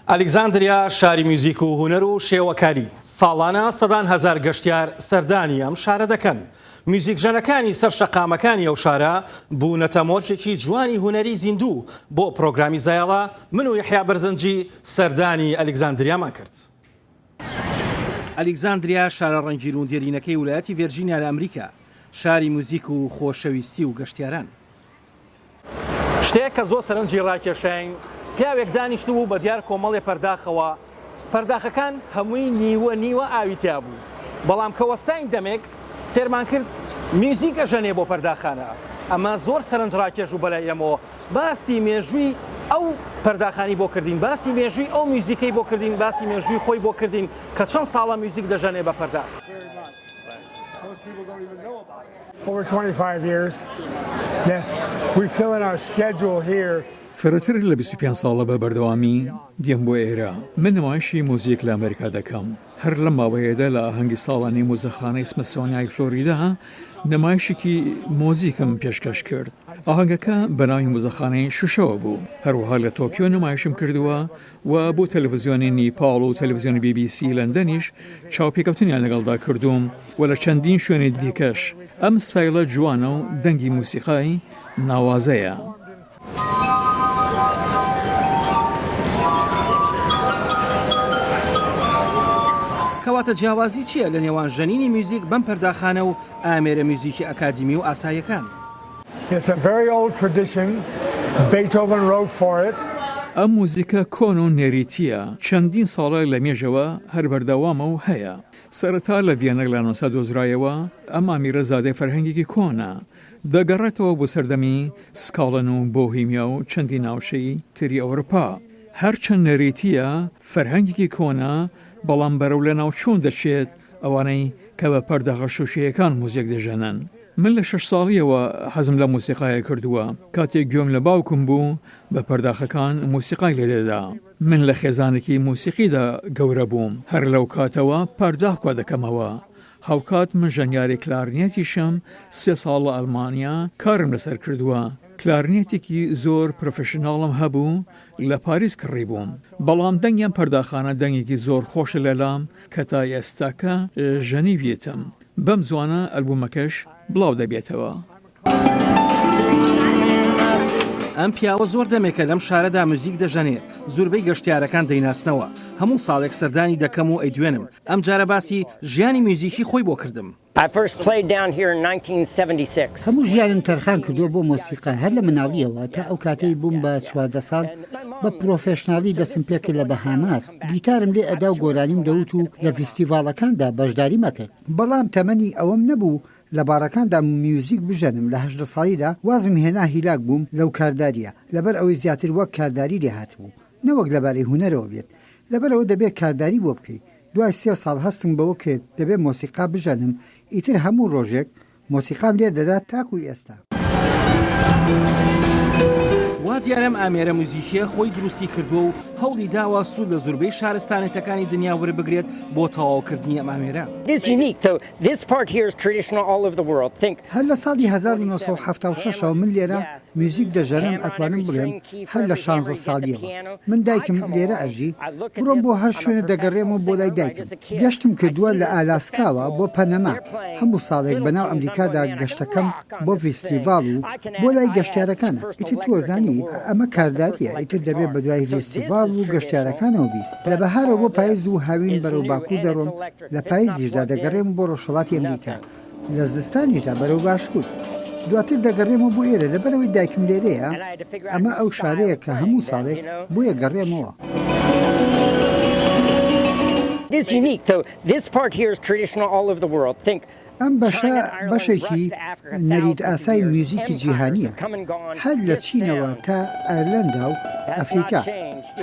ئەلێکزاندریا شاری میوزیک و هونەر و شێوەکاری ساڵانە سەدان هەزار گەشتیار سەردانی ئەم شارە دەکەن. میوزیک ژەنەکانی سەر شەقامەکانی ئەو شارە بوونەتە مۆرکێکی جوانی هونەری زیندوو بۆ پرۆگرامی زایاڵە من و یحیا بەرزەنجی سەردانی ئەلێکزاندریامان کرد. ئەلێکزاندریا شارە ڕەنگیر و دیێرینەکەی ویلایەتی ڤێرجینیا لە ئەمریکا، شاری موزیک و خۆشەویستی و گەشتیاران. شتێک کە زۆر سەرنجی ڕاکێشین پیاوێک دانیشت بوو بە دیار کۆمەڵێ پەرداخەوە، پەرداخەکان هەمووی نیوە ئاویتیا بوو، بەڵام کە وەستاین دەمێک سێرمان کرد میوزیک ئەژەنێ بۆ پەرداخانە. ئەمە زۆر سەرنج ڕاکێش و بەلای ئێمەوە باسی مێژووی ئەو پەرداخانی بۆ کردین، باسی مێژووی ئەو میوزیکەی بۆ کردین، باسی مێژووی خۆی بۆ کردین کە چەند ساڵە میوزیک دەژەنێ بە پەرداخ. Over 25 years. Yes, we fill in our schedule here. فرەتر لە 25 ساڵە بە بەردەوامی دێم بۆ ئێرە. من نمایشی مۆزیک لە ئەمریکا دەکەم. هەر لەم ماوەیەدا لە ئاهەنگی ساڵانی مۆزەخانەی سمسۆنیای فلۆریدا نمایشێکی مۆزیکم پێشکەش کرد. ئاهەنگەکە بەناوی مۆزەخانەی شوشەوە بوو. هەروەها لە تۆکیۆ نمایشم کردووە و بۆ تەلەڤیزیۆنی نیپاڵ و تەلەڤیزیۆنی BBC لەندەنیش چاوپێکەوتنیان لەگەڵدا کردوم و لە چەندین شوێنی دیکەش. ئەم ستایلە جوانە و دەنگی موسیقای ناوازەیە. کەواتە جیاوازی چییە لە نێوان ژەنینی میوزیک بەم پەرداخانە و ئامێرە میوزیکی ئەکادیمی و ئاسایەکان؟ It's a very old tradition. Beethoven wrote for it. ئەم موزیکە کۆن و نێریتیە، چەندین ساڵە لە مێژەوە هەر بەردەوامە و هەیە. سەرەتا لە ڤێنە لە 1900 دۆزرایەوە ئەم ئامیرە زادەی فەرهەنگێکی کۆنە، دەگەڕێتەوە بۆ سەردەمی سکاڵن و بۆهیمیا و چەندی ناوچەی تری ئەوروپا. هەرچەند نەریتیە فەرهەنگێکی کۆنە، بەڵام بەرەو لە ناو چۆن دەچێت ئەوانەی کە بە پەرداخە شوشەیەکان موزیک دەژەنن. من لە 6 ساڵیەوە حەزم لە موسیقایە کردووە. کاتێک گوێم لە باوکم بوو بە پەرداخەکان موسیقای لێدەدا. من لە خێزانێکی موسیقیدا گەورە بووم. هەر لەو کاتەوە پەرداخوا دەکەمەوە. هاوکات من ژەنیاری کلارنێتیشم 3 ساڵ لە ئەڵمانیا کارم لەسەر کردووە. کلارنێتێکی زۆر پرۆفێشناڵم هەبوو، لە پاریس کڕی بووم. بەڵام دەنگیان پەرداخانە دەنگێکی زۆر خۆشە لەلام کە تا ئێستاکە ژەنی بێتم. بەم زوانە ئەلبومەکەش بڵاو دەبێتەوە. ئەم پیاوە زۆر دەمێکە لەم شارەدا موزیک دەژەنێ، زۆربەی گەشتیارەکان دەیناسنەوە. هەموو ساڵێک سەردانی دەکەم و ئەیدوێنم. ئەم جارە باسی ژیانی میوزیکی خۆی بۆ کردم. هەموو ژیانم تەرخان کردووە بۆ مۆسیقا، هەر لە مناڵیەوە تا ئەو کاتەی بووم بە 14 ساڵ بە پرۆفێشنالی دەسم پێکرد لە بەهاماس. گیتارم لێ ئەدا و گۆرانیم دەوت و لە فیستیڤاڵەکاندا بەشداری مەکرد. بەڵام تەمەنی ئەوەم نەبوو لە بارەکاندا میوزیک بژەنم. لە 18 ساڵیدا وازم هێنا هیلاک بووم لەو کارداریە، لەبەر ئەوەی زیاتر وەک کارداری لێ هاتبوو، نەوەک لەبارەی هونەرەوە بێت. لەبەرەوە دەبێت کارداری بۆ بکەیت. دوای 3 ساڵ هەستم بەوە کرد دەبێت مۆسیقا بژەنم. ئیتر هەموو ڕۆژێک مۆسیقام لێ دەدات تاکوی ئێستا. وا دیارەم ئامێرە موزیکیە خۆی دروستی کردووە و هەوڵی داوە سوود لە زۆربەی شارستانێتەکانی دنیا وەربگرێت بۆ تەواوکردنی ئەم ئامێرە. هەر لە ساڵی 1976 من لێرە میوزیک دەژەرم، ئەتوانم بڵێم هەر لە 16 ساڵیەوە. من دایکم لێرە ئەژی، بڕۆم بۆ هەر شوێنە دەگەڕێمەوە بۆ لای دایکم. گەشتم کردووە لە ئالاسکاوە بۆ پەنەما. هەموو ساڵێک بەناو ئەمریکادا گەشتەکەم بۆ فیستیڤاڵ و بۆ لای گەشتیارەکانە. ئیتر تۆزانی ئەمە کارداریە، ئیتر دەبێت بە دوای فیستیڤاڵ و گەشتیارەکانەوە بیت. لە بەهارەوە بۆ پاییز و هاوین بەرەو باکوور دەڕۆم، لە پاییزیشدا دەگەڕێم بۆ ڕۆژهەڵاتی ئەمریکا، لە زستانیشدا بەرەو باشوور. دواتر دەگەڕێمەوە بۆ ئێرە لەبەرەوەی دایکم لێرەیە. ئەمە ئەو شارەیە کە هەموو ساڵێک بۆیە گەڕێمەوە. ئەم بەشێکی نەریت ئاسای میوزیکی جیهانیە، هەر لە چینەوە تا ئایرلەندا و ئەفریقا.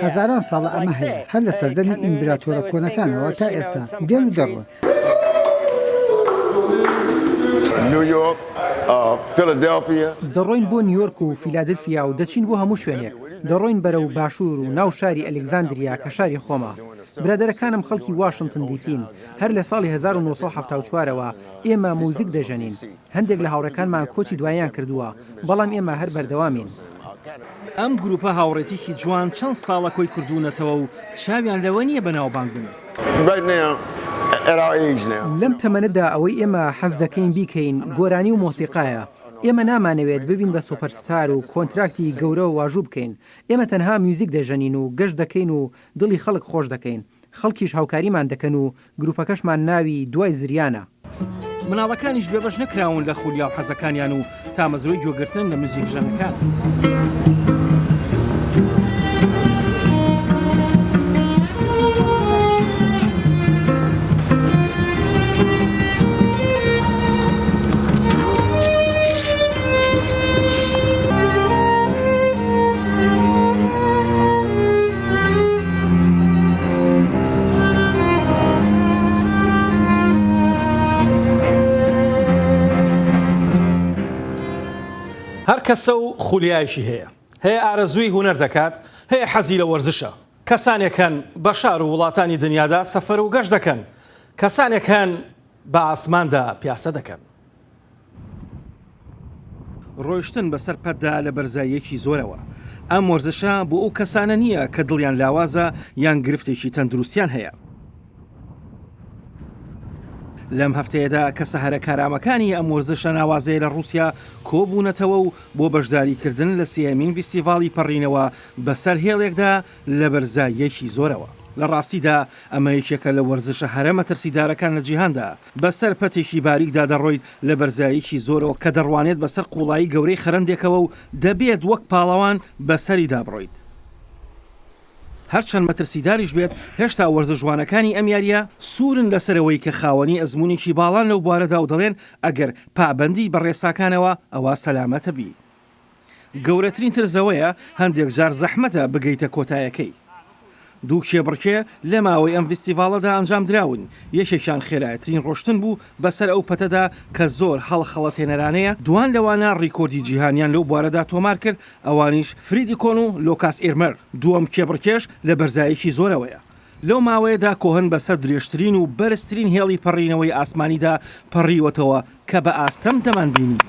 هەزاران ساڵە ئەمە هەیە، هەر لە سەردەمی ئیمپراتۆرە کۆنەکانەوە تا ئێستا دێن و دەڕۆن. نیویۆرک، فیلادلفیا. دەڕۆین بۆ نیویۆرک و فیلادلفیا و دەچین بۆ هەموو شوێنێک. دەڕۆین بەرەو باشوور و ناو شاری ئەلێکزاندریا کە شاری خۆمە. برادەرەکانم خەڵکی واشنگتن دیسین. هەر لە ساڵی 1974ەوە ئێمە موزیک دەژەنین. هەندێک لە هاوڕەکانمان کۆچی دواییان کردووە، بەڵام ئێمە هەر بەردەوامین. ئەم گروپە هاوڕێتێکی جوان چەند ساڵە کۆی کردوونەتەوە و چاویان لەوە نییە بەناوبانگ بن. Right now, at our age now. لەم تەمەنەدا ئەوەی ئێمە حەز دەکەین بیکەین گۆرانی و مۆسیقایە. ئێمە نامانەوێت ببین بە سوپەرستار و کۆنتراکتی گەورە و واژوو بکەین. ئێمە تەنها میوزیک دەژەنین و گەشت دەکەین و دڵی خەڵک خۆش دەکەین. خەڵکیش هاوکاریمان دەکەن و گروپەکەشمان ناوی دوای زریانە. مناڵەکانیش بێبەش نەکراون لە خولیا و حەزەکانیان و تامەزرۆی گوێگرتن لە موزیک ژەنەکان. هەر کەسە و خولیایشی هەیە ئارەزووی هونەر دەکات، هەیە حەزی لە وەرزشە. کەسانێکن بە شار و وڵاتانی دنیادا سەفەر و گەشت دەکەن، کەسانێکن بە ئاسماندا پیاسە دەکەن. ڕۆیشتن بەسەر پەتدا لە بەرزاییەکی زۆرەوە. ئەم وەرزشە بۆ ئەو کەسانە نییە کە دڵیان لاوازە یان گرفتێکی تەندروستیان هەیە. لەم هەفتەیەدا کە سەهرە کارامەکانی ئەم وەرزشە ناوازەیە لە رووسیا کۆبوونەتەوە و بۆ بەشداریکردن لە سێمین فیستیڤاڵی پەڕینەوە بەسەر هێڵێکدا لە بەرزاییەکی زۆرەوە. لە ڕاستیدا ئەمە یەکێکە لە وەرزشە هەرە مەترسیدارەکان لە جیهاندا. بەسەر پەتێکی باریکدا دەڕۆیت لە بەرزاییەکی زۆرەوە کە دەڕوانێت بەسەر قوڵایی گەورەی خەرەندێکەوە و دەبێت وەک پاڵەوان بەسەری دابڕۆیت. هەرچەند مەترسیداریش بێت هێشتا وەرزە جوانەکانی ئەم یاریە سوورن لەسەرەوەی کە خاوەنی ئەزمموونێکی باڵان لەو بوارەدا و دەڵێن ئەگەر پابەندی بە ڕێساکانەوە ئەوە سەلامەتە بی. گەورەترین ترزەوەیە هەندێک جار زەحمەتە بگەیتە کۆتایەکەی. دوو کێبڕکێ لە ماوەی ئەم فیستیڤاڵەدا ئەنجام دراون. یەکێکیان خێرایەترین ڕۆشتن بوو بەسەر ئەو پەتەدا کە زۆر هەڵخەڵەتێنەرانەیە دوان لەوانە ڕیکۆردی جیهانیان لەو بوارەدا تۆمار کرد، ئەوانیش فریدی کۆن و لۆکاس ئێرمەر. دووەم کێبڕکێش لە بەرزاییەکی زۆرەوەیە. لەو ماوەیەدا کۆهن بەسەر درێژترین و بەرزترین هێڵی پەڕینەوەی ئاسمانیدا پەڕیوەتەوە کە بە ئاستەم دەمان بینی.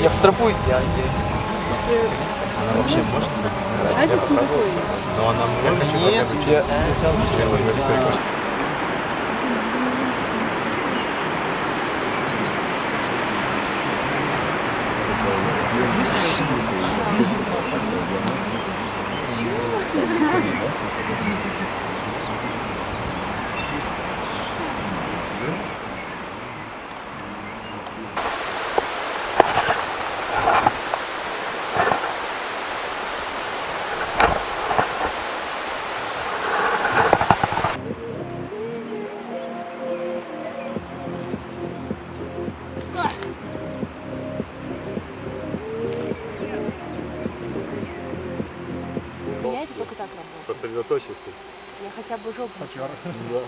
Я встрапую. Вообще можно? А это симпатично. Но она мне нет, я сначала сосредоточился. Я хотя бы жопу. Да.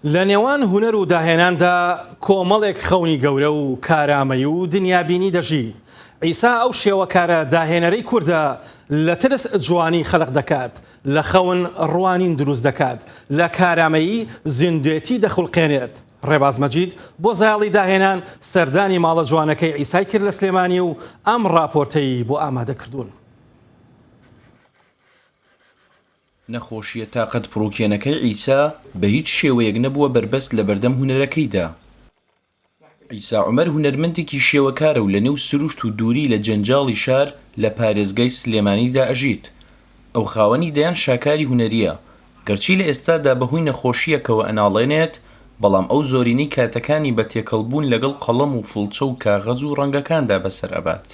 لە نێوان هونەر و داهێناندا کۆمەڵێک خەونی گەورە و کارامەی و دنیابینی دەژی. عیسا ئەو شێوەکارە داهێنەرەی کووردە لە ترس جوانی خەلق دەکات، لە خەون ڕوانین دروست دەکات، لە کارامەیی زیندوێتی دەخولقێنێت. ڕێباز مەجید بۆ زاڵی داهێنان سەردانی ماڵە جوانەکەی عیسای کرد لە سلێمانی و ئەم ڕاپۆرتەی بۆ ئامادە کردوون. نەخۆشیە تاقەت پڕۆکێنەکەی عیسا بە هیچ شێوەیەک نەبووە بربەست لە بەردەم هونەرەکەیدا. عیسا عومەر هونەرمەندێکی شێوەکارە و لە نێو سروشت و دووری لە جەنجاڵی شار لە پارێزگای سلێمانیدا ئەژیت. ئەو خاوەنی دەیان شاکاری هونەریە، گەرچی لە ئێستادا بەهۆی نەخۆشیەکەوە ئەناڵێنێت، بەڵام ئەو زۆرینەی کاتەکانی بە تێکەڵبوون لەگەڵ قەڵەم و فڵچە و کاغەز و ڕەنگەکاندا بەسەر ئەبات.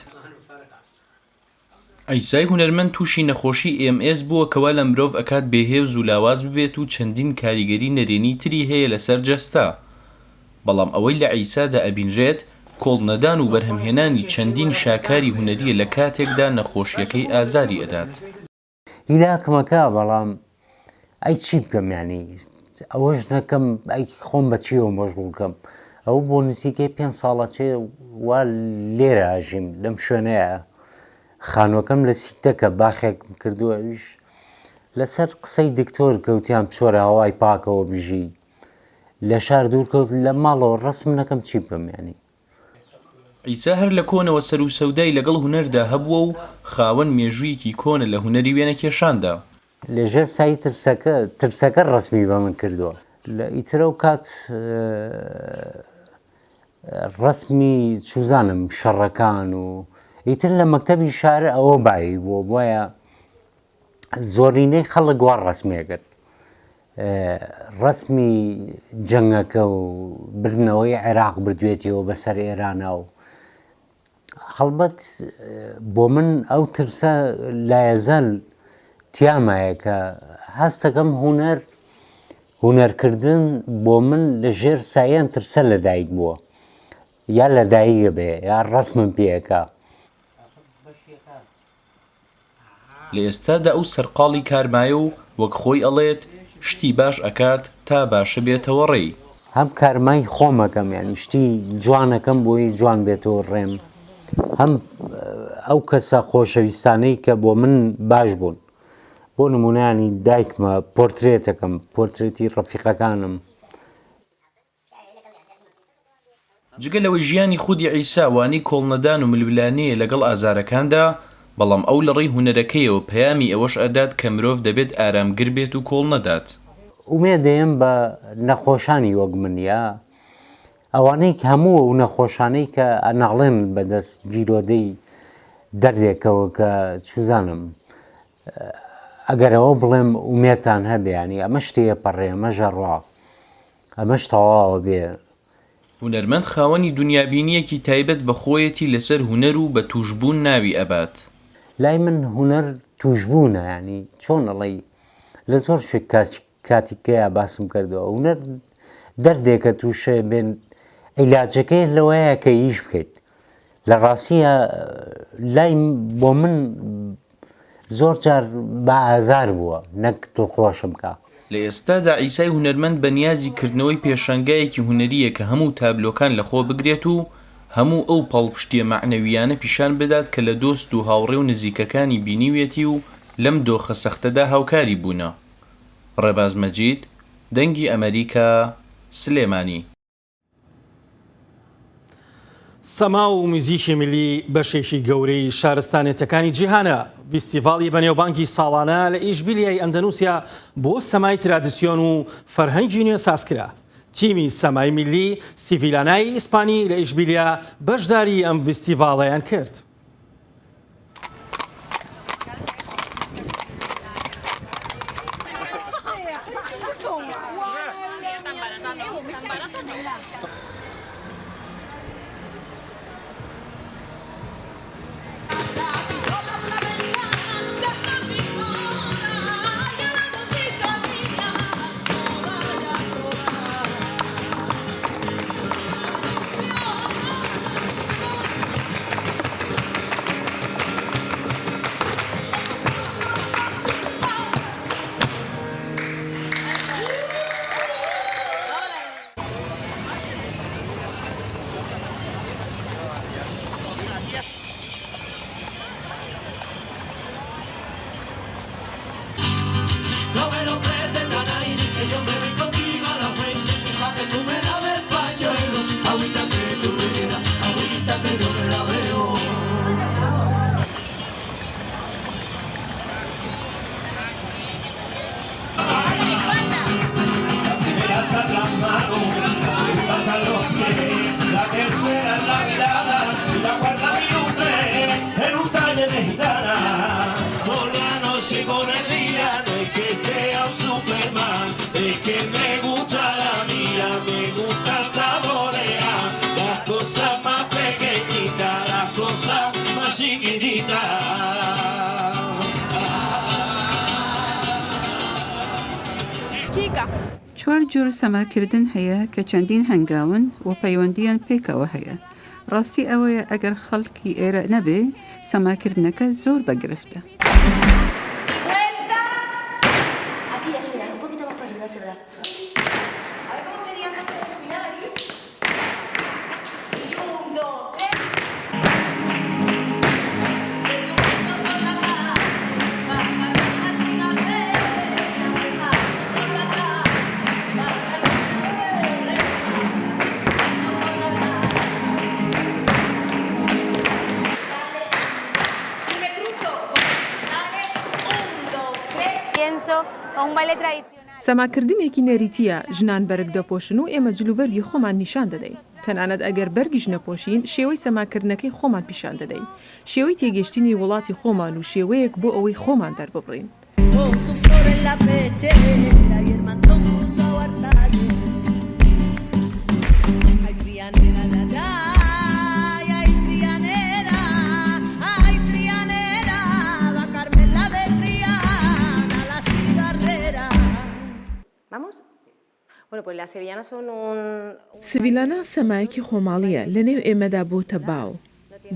ئەیسای هونەرمەند تووشی نەخۆشی MS بووە کەوا لە مرۆڤ ئەکات بێهێز و لاواز ببێت و چەندین کاریگەری نەرێنی تری هەیە لەسەر جەستا. بەڵام ئەوەی لە عیسادا ئەبینرێت کۆڵنەدان و بەرهەمهێنانی چەندین شاکاری هونەریە لە کاتێکدا نەخۆشیەکەی ئازاری ئەدات. هیلاکمەکە بەڵام ئەی چی بکەم یانی ئەوەش نەکەم ئەی خۆم بە چیەوە مەشغوڵ بکەم. ئەو بۆ نزیکەی 5 ساڵە چێ وا لێرە ئاژیم لەم شوێنەیە خانووەکەم لە سیکتەکە باخێکم کردووە ویش لەسەر قسەی دکتۆر کەوتیان پچۆرە هەوای پاکەوە بژی لە شار دوور کەوت لە ماڵەوە ڕسم نەکەم چی بکەم یانی. ئیسا هەر لە کۆنەوە سەر و سەودای لەگەڵ هونەردا هەبووە و خاوەن مێژوویەکی کۆنە لە هونەری وێنە کێشاندا. لەژێر سایی ترسەکە ڕسمی بە من کردووە لە ئیترە و کات ڕسمی چوزانم شەڕەکان و ئیتر لە مەکتەبی شارە ئەوە بایی بووە بۆیە زۆرینەی خەڵک وا ڕسمێکرد ڕسمی جەنگەکە و برنەوەی عێراق بردوێتەوە بەسەر ئێرانە و هەڵبەت بۆ من ئەو ترسە لایەزەل تیامایە کە هەستەکەم هونەرکردن بۆ من لە ژێر سایەن ترسە لەدایک بووە یا لەدایکە بێ یا ڕسمم پێەکە. لە ئێستادا ئەو سەرقاڵی کارمایە و وەک خۆی ئەڵێت شتی باش ئەکات تا باشە بێتەوە ڕێی. هەم کارمای خۆمەکەم یانی شتی جوانەکەم بۆی جوان بێتەوە ڕێم هەم ئەو کەسە خۆشەویستانەی کە بۆ من باش بوون بۆ نمونانی دایکمە پۆرترێتەکەم پۆرترێتی ڕەفیقەکانم. جگە لەوەی ژیانی خودی عیسا وانی کۆڵنەدان و ملولانەیە لەگەڵ ئازارەکاندا بەڵام ئەو لە ڕێی هونەرەکەیەوە پەیامی ئەوەش ئەدات کە مرۆڤ دەبێت ئارامگر بێت و کۆڵ نەدات. ئومێدەیەم بە نەخۆشانی وەک من یا ئەوانەی کە هەموو و نەخۆشانەی کە ئەناڵێن بەدەست گیرۆدەی دەردێکەوە کە چوزانم ئەگەرەوە بڵێم ئومێتان هەبێ ئەمە شتەیە پەڕێ ئەمە ژەڕوا ئەمەش تەواوە بێ. هونەرمەند خاوەنی دنیابینیەکی تایبەت بە خۆیەتی لەسەر هونەر و بە توشبوون ناوی ئەبات. لای من هونەر توشبوونە ینی چۆن ئەڵێی لە زۆر شوێک کاتیکەیە باسم کردەوە هونەر دەردێکە تووشە بێن عیلاجەکەی لەوەیە کە ئیش بکەیت لە ڕاستیە لای بۆ من زۆر جار بە ئازار بووە نەک دڵخۆشم کە. لە ئێستادا عیسای هونەرمەند بە نیازی کردنەوەی پێشەنگایەکی هونەریە کە هەموو تابلۆکان لەخۆ بگرێت و هەموو ئەو پاڵپشتیە معنەویانە پیشان بدات کە لە دۆست و هاوڕێ و نزیکەکانی بینیوێتی و لەم دۆخە سەختەدا هاوکاری بوونە. ڕێباز مەجید، دەنگی ئەمریکا، سلێمانی. سەما و موزیکی میلی بەشێکی گەورەی شارستانێتەکانی جیهانە. فیستیڤاڵی بەنێوبانگی ساڵانە لە ئیشبیلیای ئەندەنوسیا بۆ سەمای ترادیسیۆن و فەرهەنگی نوێ سازکرا. تیمی سەمای میلی سیڤیلانای ئیسپانی لە ئیشبیلیا بەشداری ئەم فیستیڤاڵەیان کرد. چوار جۆر سەماکردن هەیە کە چەندین هەنگاون و پەیوەندیان پێکەوە هەیە. ڕاستی ئەوەیە ئەگەر خەڵکی ئێرە نەبێ سەماکردنەکە زۆر بەگرفتە. سەماکردنێکی نەریتیە ژنان بەرگ دەپۆشن و ئێمە جلوبەرگی خۆمان نیشان دەدەین. تەنانەت ئەگەر بەرگیش نەپۆشین شێوەی سەماکردنەکەی خۆمان پیشان دەدەین. شێوەی تێگەشتنی وڵاتی خۆمان و شێوەیەک بۆ ئەوەی خۆمان دەرببڕین. سڤیلانە سەمایەکی خۆماڵیە لە نێو ئێمەدا بۆتە باو.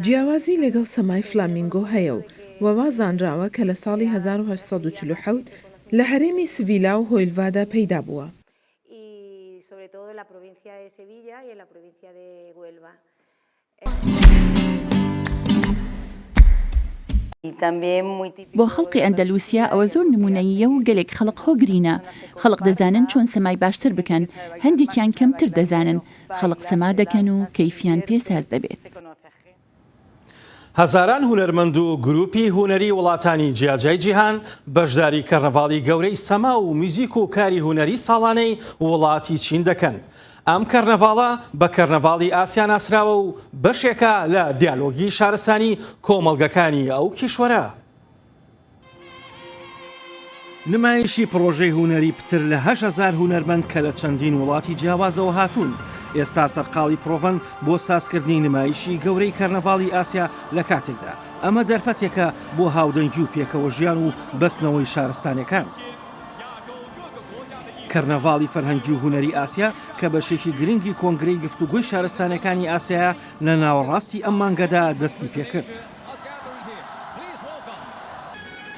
جیاوازی لەگەڵ سەمای فلامینگۆ هەیە و وەوازانراوە کە لە ساڵی 1847 لە هەرێمی سڤیلا و هۆیلڤادا پەیدا بووە. بۆ خەڵقی ئەندەلوسیا ئەوە زۆر نمونەییە و گەلێک خەڵق هۆگرینە. خەڵق دەزانن چۆن سەمای باشتر بکەن، هەندێکیان کەمتر دەزانن. خەڵق سەما دەکەن و کەیفیان پێساز دەبێت. هەزاران هونەرمەند و گروپی هونەری وڵاتانی جیاجای جیهان بەشداری کەرنەڤاڵی گەورەی سەما و میوزیک و کاری هونەری ساڵانەی وڵاتی چین دەکەن. ئەم کەرنەڤاڵە بە کەرنەڤاڵی ئاسیا ناسراوە و بەشێکە لە دیالۆگی شارستانی کۆمەڵگەکانی ئەو کیشوەرە. نمایشی پرۆژەی هونەری پتر لە 8,000 هونەرمەند کە لە چەندین وڵاتی جیاوازەوە هاتوون. ئێستا سەرقاڵی پرۆڤەن بۆ سازکردنی نمایشی گەورەی کەرنەڤاڵی ئاسیا لە کاتێکدا. ئەمە دەرفەتێکە بۆ هاودەنگی و پێکەوە ژیان و بەستنەوەی شارستانەکان. کەرنەڤاڵی فەرهەنگی و هونەری ئاسیا کە بەشێکی گرنگی کۆنگرەی گفتوگۆی شارستانەکانی ئاسیا لە ناوەڕاستی ئەم مانگەدا دەستی پێکرد.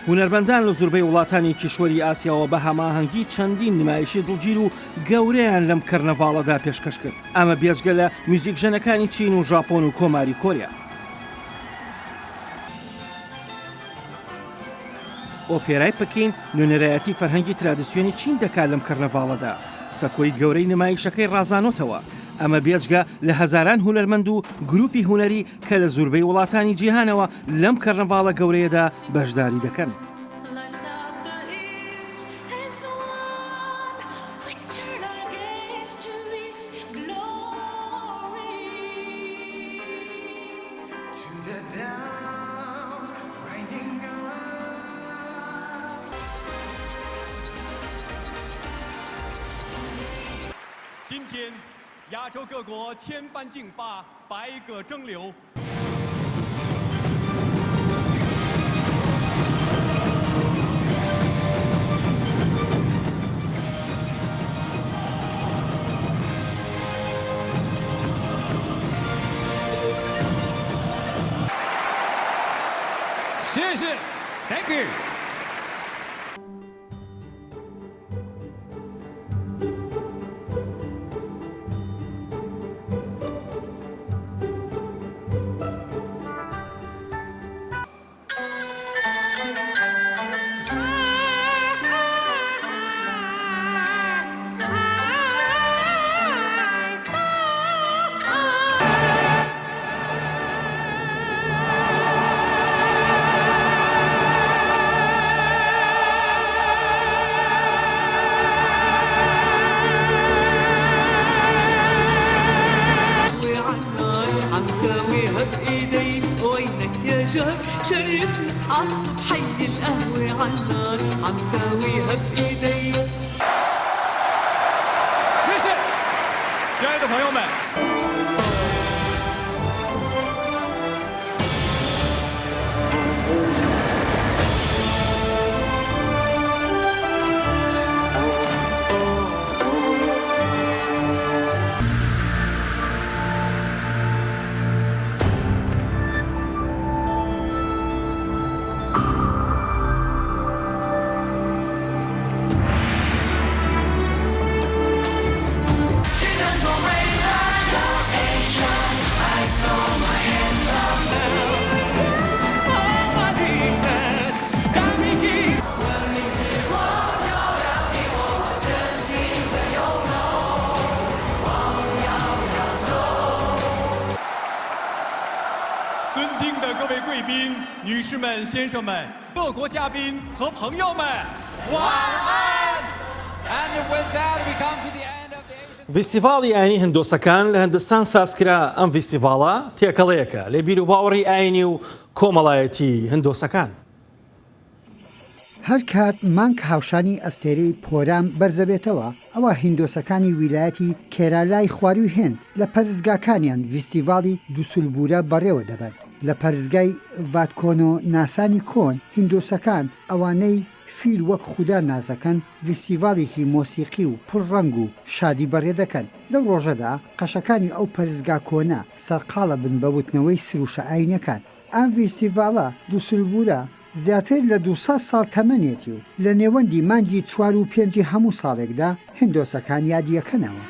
هونەرمەندان لە زۆربەی وڵاتانی کیشوەری ئاسیاوە بە هەماهەنگی چەندین نمایشی دڵگیر و گەورەیان لەم کەرنەڤاڵەدا پێشکەش کرد. ئەمە بێجگە لە میوزیک ژەنەکانی چین و ژاپۆن و کۆماری کۆریا. ئۆپێرای پکین نوێنەرایەتی فەرهەنگی ترادیسیۆنی چین دەکات لەم کەرنەڤاڵەدا. سەکۆی گەورەی نمایشەکەی ڕازانۆتەوە. ئەمە بێجگە لە هەزاران هونەرمەند و گروپی هونەری کە لە زۆربەی وڵاتانی جیهانەوە لەم کەرنەڤاڵە گەورەیەدا بەشداری دەکەن. Thank you. شرفني عالصبح حي القهوة عالنار عم ساويها بإيدي. 谢谢，亲爱的朋友们。贵宾、女士们、先生们、各国嘉宾和朋友们，晚安。And with that, we come to the end of the فیستیڤاڵی ئاینی هندۆسەکان لە هەندستان سازکرا. ئەم فیستیڤاڵە تێکەڵەیەکە لە بیر و باوەڕی ئاینی و کۆمەڵایەتی هندۆسەکان. هەر کات مانگ هاوشانی ئەستێرەی پۆرام بەرزەبێتەوە، ئەوە هیندۆسەکانی ویلایەتی کێرالای خواروی هێند لە پەرزگاکانیان فیستیڤاڵی دووسولبورە بەڕێوە دەبن. لە پەرزگای ڤاتکۆنۆ ناسانی کۆن هیندۆسەکان ئەوانەی فیل وەک خودا نازەکەن فیستیڤاڵێکی مۆسیقی و پڕڕەنگ و شادی بەڕێ دەکەن. لەو ڕۆژەدا قەشەکانی ئەو پەرزگا کۆنە سەرقاڵە بن بە وتنەوەی سروشە ئاینەکان. ئەم فیستیڤاڵە دووسولبورە زیاتر لە 200 ساڵ تەمەنێتی و لە نێوەندی مانگی 4 و 5 هەموو ساڵێکدا هندۆسەکان یادیەکەنەوە.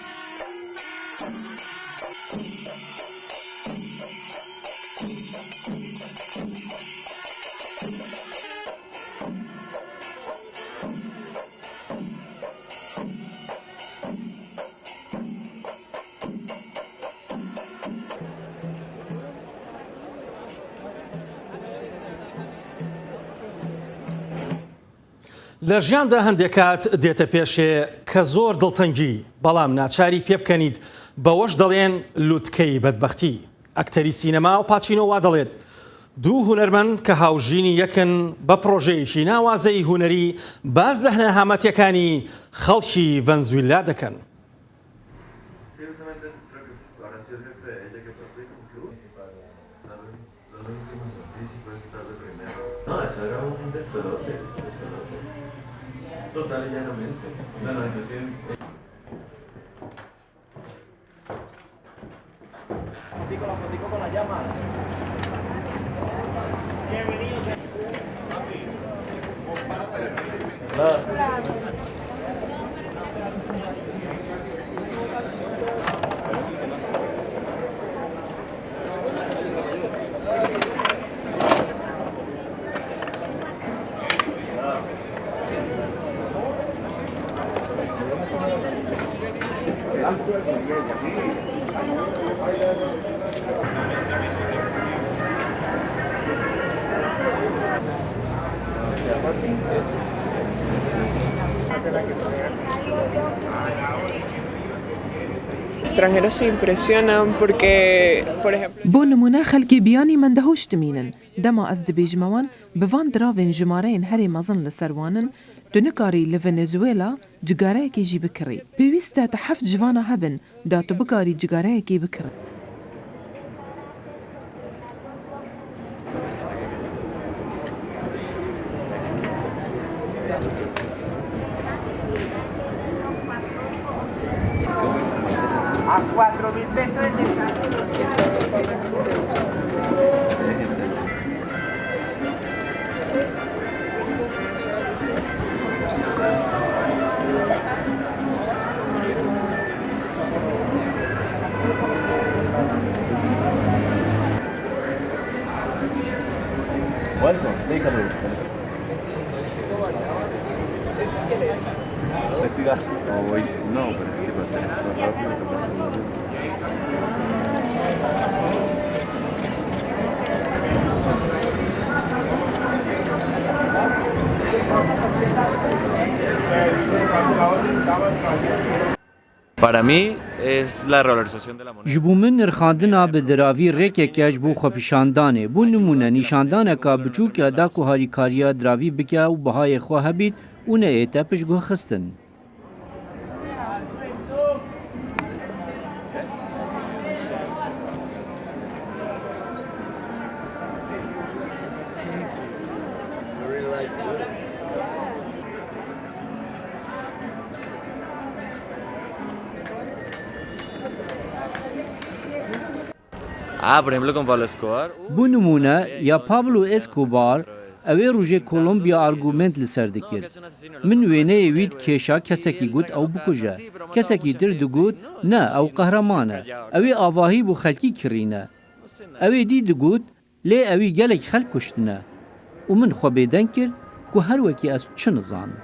لە ژیاندا هەندێک کات دێتە پێشێ کە زۆر دڵتەنگی بەڵام ناچاری پێ بکەنیت بەوەش دەڵێن لوتکەی بەدبەختی. ئەکتەری سینەما و پاچینۆ وا دەڵێت دوو هونەرمەند کە هاوژینی یەکن بە پرۆژەیەکی ناوازەی هونەری باز لە هەنەهامەتیەکانی خەڵکی ڤەنزویلا دەکەن. Total y llanamente. No, inclusive. Digo la fotico con la llama. Bienvenidos. Extranjeros se impresionan porque, por ejemplo... بۆ نمونە خەڵکی بیانی مندەهۆش دمینن دەما ئەس دەبێژمەوان بڤان دراوێن ژمارەیەن هەرێ مەزن لەسەروانن تو نکاری لە ڤەنێزوێلا جگارەیەکێژی بکڕی. پێویستە تا 7 جوانە هەبن دا تو بکاری جگارەیەکی بکڕن. A 4.000 pesos de Welcome, take a look. No, pero es que va a ser esto rápido. Para mí es la revalorización de la moneda. ji bo min nirxandina bi diravî rêkeke ji bo xwepîşandanê bû nimûne nîşandaneka biçûk ya da ku harîkariya diravî bike û bihayê xwe hebît û neête piştguh xistin. Por ejemplo, con Pablo Escobar. Bû nimûne ya Pablo Escobar ew ê rojê Kolombiya argument li ser dikir. Min wêneyê wî kêşa kesekî got ew bikuje. Kesekî tir digot ne ew qehreman e. Ew ê avahî bû xelkî kirîne. Ew ê dî digot lê ew ê gelek xelk kuştine. û min xwe bêdeng kir ku her wekî ez çi nizanim.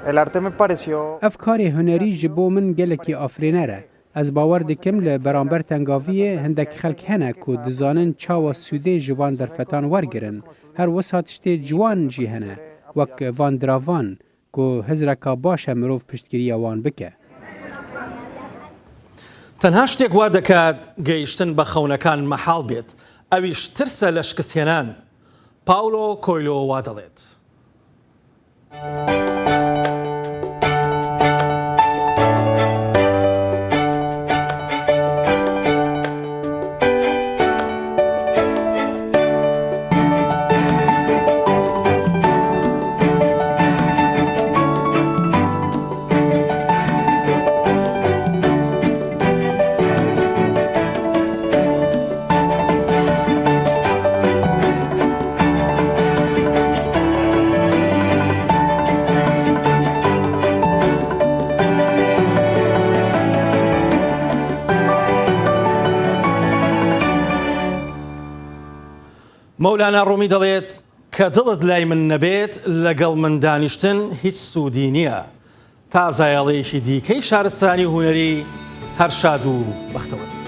ئەف کارێ هونەری ji بۆ من gelekî afrêner e. Ez bawer dikim li beramber tengaviyê hindek xelk hene ku dizanin çawa Sûdê ji van derfetan wergirin. Her wisa tiştê ciwan jî hene, wek vandiravan ku hizreka baş e mirov piştgiriya wan bike. تەنها شتێک وا دەکات گەیشتن بە خەونەکان مەحاڵ بێت ئەویش ترسە لە شکستهێنان. پاولۆ کۆیلۆ وا دەڵێت. مەولانا ڕوومی دەڵێت کە دڵت لای من نەبێت لەگەڵ من دانیشتن هیچ سوودی نییە. تا زایاڵەیەکی دیکەی شارستانی هونەری هەر شاد و بەختەوەر.